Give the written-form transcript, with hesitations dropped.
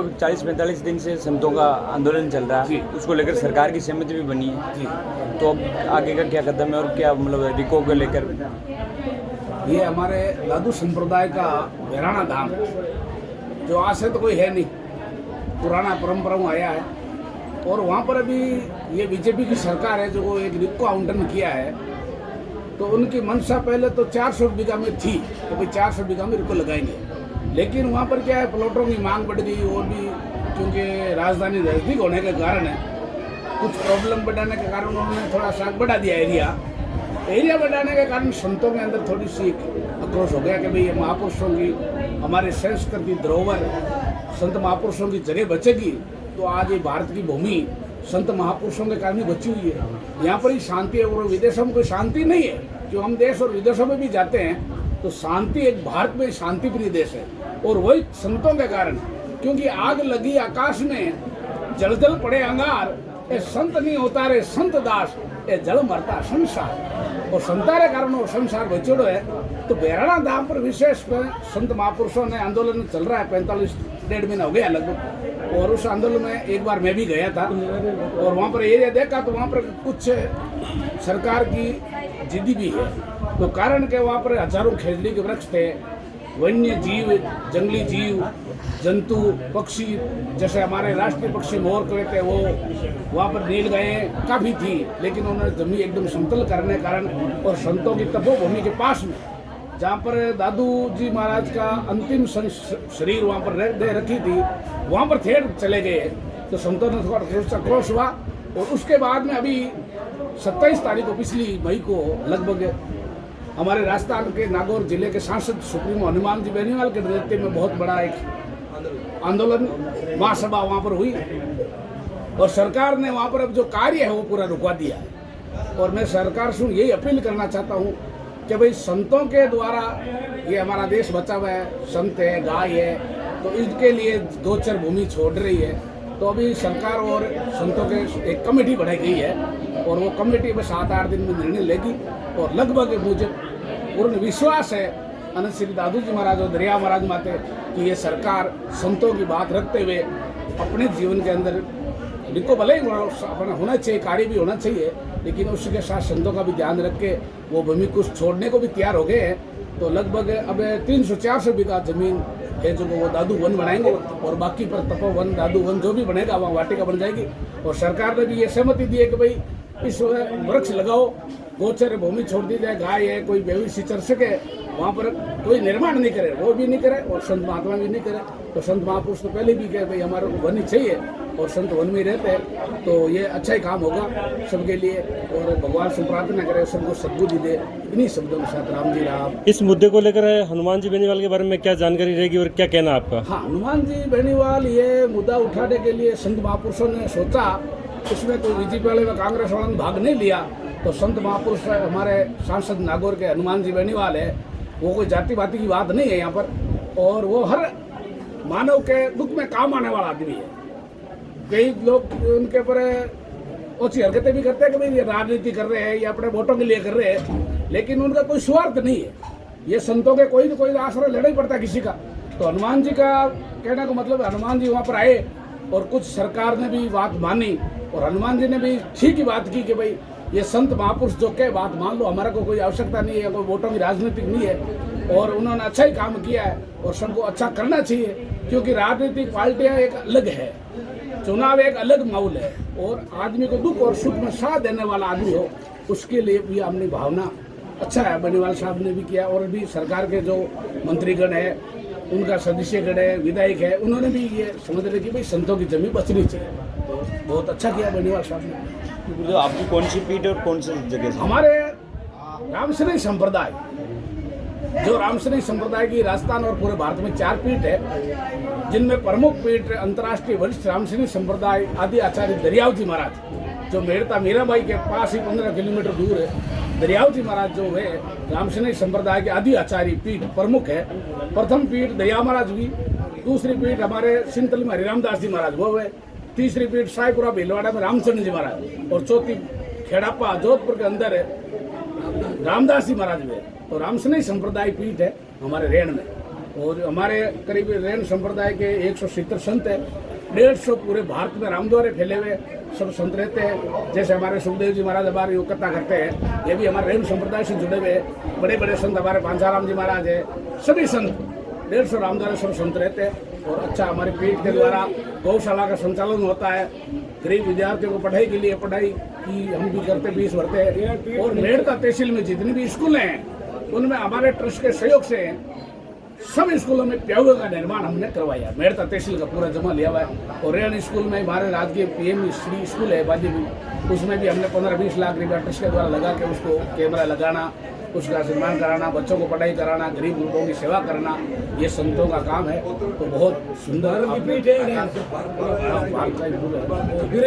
40-45 दिन से संतों का आंदोलन चल रहा है, उसको लेकर सरकार की सहमति भी बनी है जी। तो अब आगे का क्या कदम है और क्या मतलब रिको को लेकर? ये हमारे दादू संप्रदाय का बहराना धाम जो आज से तो कोई है नहीं, पुराना परंपरा में आया है। और वहाँ पर अभी ये बीजेपी की सरकार है जो एक रिको आवंटन किया है, तो उनकी मंशा पहले तो 400 बीघा में थी, तो भाई 400 बीघा में रिको लगाएंगे। लेकिन वहाँ पर क्या है, प्लॉटों की मांग बढ़ गई और भी क्योंकि राजधानी नज़दीक होने के कारण है, कुछ प्रॉब्लम बढ़ाने के कारण उन्होंने थोड़ा सा बढ़ा दिया एरिया बढ़ाने के कारण संतों के अंदर थोड़ी सी आक्रोश हो गया कि भाई ये महापुरुषों की हमारे संस्कृति धरोहर संत महापुरुषों की जगह बचेगी, तो आज ये भारत की भूमि संत महापुरुषों के कारण ही बची हुई है। यहाँ पर ही शांति है और विदेशों में कोई शांति नहीं है। जो हम देश और विदेशों में भी जाते हैं तो शांति, एक भारत में शांति प्रिय देश है और वही संतों के कारण, क्योंकि आग लगी आकाश में जल पड़े अंगार, ये संत नहीं होता रे संत दास, ये जल मरता संसार। और संतारे कारण और संसार बचोड़ो है। तो बहराना धाम पर विशेष संत महापुरुषों ने आंदोलन चल रहा है, 45 महीना हो गया लगभग। और उस आंदोलन में एक बार मैं भी गया था और वहाँ पर एरिया देखा तो वहाँ पर कुछ सरकार की जिद्दी भी है। तो कारण के वहाँ पर हजारों खेजड़ी के वृक्ष थे, वन्य जीव, जंगली जीव, जंतु, पक्षी, जैसे हमारे राष्ट्रीय पक्षी मोर कहते वो वहाँ पर नील गायें काफ़ी थी। लेकिन उन्होंने जमीन एकदम समतल करने के कारण और संतों की तपोभूमि के पास में जहाँ पर दादू जी महाराज का अंतिम शरीर वहाँ पर दे रखी थी, वहाँ पर थेड़ चले गए। तो संतों ने थोड़ा आक्रोश हुआ और उसके बाद में अभी 27 तारीख को पिछली मई को लगभग हमारे राजस्थान के नागौर जिले के सांसद सुप्रीमो हनुमान जी बेनीवाल के नेतृत्व में बहुत बड़ा एक आंदोलन महासभा वहाँ पर हुई और सरकार ने वहाँ पर अब जो कार्य है वो पूरा रुकवा दिया है। और मैं सरकार से यही अपील करना चाहता हूँ कि भाई संतों के द्वारा ये हमारा देश बचा हुआ है, संत है, गाय है, तो इसके लिए गोचर भूमि छोड़ रही है। तो अभी सरकार और संतों के एक कमेटी बनाई गई है और वो कमेटी में 7-8 दिन में निर्णय लेगी। और लगभग मुझे पूर्ण विश्वास है अनंत श्री दादू जी महाराज और दरिया महाराज माते कि ये सरकार संतों की बात रखते हुए अपने जीवन के अंदर जिनको भले ही अपना होना चाहिए, कार्य भी होना चाहिए, लेकिन उसके साथ संतों का भी ध्यान रख के वो भूमि कुछ छोड़ने को भी तैयार हो गए हैं। तो लगभग अब 300-400 बीघा जमीन है जो वो दादू वन बनाएंगे और बाकी पर तपोवन, दादू वन जो भी बनेगा वहाँ वाटिका बन जाएगी। और सरकार ने भी ये सहमति दी है कि भाई इस वृक्ष लगाओ, गोचर भूमि छोड़ दी जाए, गाय है, कोई बेवी चर सके, वहाँ पर कोई निर्माण नहीं करे, वो भी नहीं करे और संत महात्मा भी नहीं करे। तो संत महापुरुष तो पहले भी कहे भाई हमारे को वन ही चाहिए और संत वन में रहते हैं, तो ये अच्छा ही काम होगा सबके लिए। और भगवान से प्रार्थना करें सबको सद्बुद्धि दे। इन्हीं शब्दों के साथ राम जी राम। इस मुद्दे को लेकर हनुमान जी बेनीवाल के बारे में क्या जानकारी रहेगी और क्या कहना आपका? हाँ, हनुमान जी बेनीवाल ये मुद्दा उठाने के लिए संत महापुरुषों ने सोचा, इसमें कोई बीजेपी वाले व कांग्रेस वालों ने भाग नहीं लिया। तो संत महापुरुष हमारे सांसद नागौर के हनुमान जी बेनीवाल है, वो कोई जाति बाति की बात नहीं है यहाँ पर, और वो हर मानव के दुख में काम आने वाला आदमी है। कई लोग उनके ऊपर अच्छी हरकतें भी करते हैं कि भाई ये राजनीति कर रहे हैं या अपने वोटों के लिए कर रहे हैं, लेकिन उनका कोई स्वार्थ नहीं है। ये संतों के कोई न कोई आश्रय लेना ही पड़ता है किसी का। तो हनुमान जी का कहने का मतलब हनुमान जी वहाँ पर आए और कुछ सरकार ने भी बात मानी और हनुमान जी ने भी ठीक ही बात की कि भाई ये संत महापुरुष जो कहे बात मान लो, हमारा को कोई आवश्यकता नहीं है, कोई वोटों की राजनीति नहीं है। और उन्होंने अच्छा ही काम किया है और सबको अच्छा करना चाहिए, क्योंकि राजनीतिक पार्टियां एक अलग है, चुनाव एक अलग माहौल है और आदमी को दुख और सुख में साथ देने वाला आदमी हो, उसके लिए भी अपनी भावना अच्छा है बेनीवाल साहब ने भी किया। और भी सरकार के जो मंत्रीगण है, उनका सदस्यगण है, विधायक है, उन्होंने भी ये समझ रहे कि भाई संतों की जमीन बचनी चाहिए। तो बहुत अच्छा किया बेनीवाल साहब ने। तो आपकी कौन सी पीठ और कौन सी जगह से? हमारे रामसरी संप्रदाय, जो रामसरी संप्रदाय की राजस्थान और पूरे भारत में 4 पीठ है, जिनमें प्रमुख पीठ अंतर्राष्ट्रीय वरिष्ठ रामसरी संप्रदाय आदि आचार्य दरियाव जी महाराज, जो मेड़ता मीराबाई के पास ही 15 किलोमीटर दूर है। दरियाव जी महाराज जो है रामसरी संप्रदाय के आदि आचार्य पीठ प्रमुख है। प्रथम पीठ दरिया महाराज भी, दूसरी पीठ हमारे सिंतल में हरिरामदास जी महाराज वो है, तीसरी पीठ साईपुरा भीलवाड़ा में रामचंद्र जी महाराज, और चौथी खेड़ापा जोधपुर के अंदर है रामदास जी महाराज में। तो रामसरी संप्रदाय पीठ है हमारे रेण में। और हमारे करीब रैन संप्रदाय के 170 संत है, 150 पूरे भारत में रामद्वारे फैले हुए सब संत रहते हैं। जैसे हमारे सुखदेव जी महाराज हमारी कथा करते हैं, ये भी हमारे रैन संप्रदाय से जुड़े हुए बड़े बड़े संत, हमारे पांचाराम जी महाराज है, सभी संत 150 रामद्वारे सब संत रहते हैं। और अच्छा हमारे पीठ के द्वारा गौशाला का संचालन होता है, गरीब विद्यार्थियों को पढ़ाई के लिए पढ़ाई की हम भी करते, फीस भरते हैं। और मेड़ता तहसील में जितनी भी स्कूल हैं उनमें हमारे ट्रस्ट के सहयोग से सब स्कूलों में प्याउए का निर्माण हमने करवाया। मेड़ता तहसील का पूरा जमा लिया हुआ है। और रेण स्कूल में हमारे राजकीय PM श्री स्कूल है बाजी में, उसमें भी हमने 15-20 लाख रुपया ट्रस्ट के द्वारा लगा के उसको कैमरा लगाना, उसका निर्माण कराना, बच्चों को पढ़ाई कराना, गरीब लोगों की सेवा करना, ये संतों का काम है। तो बहुत सुंदर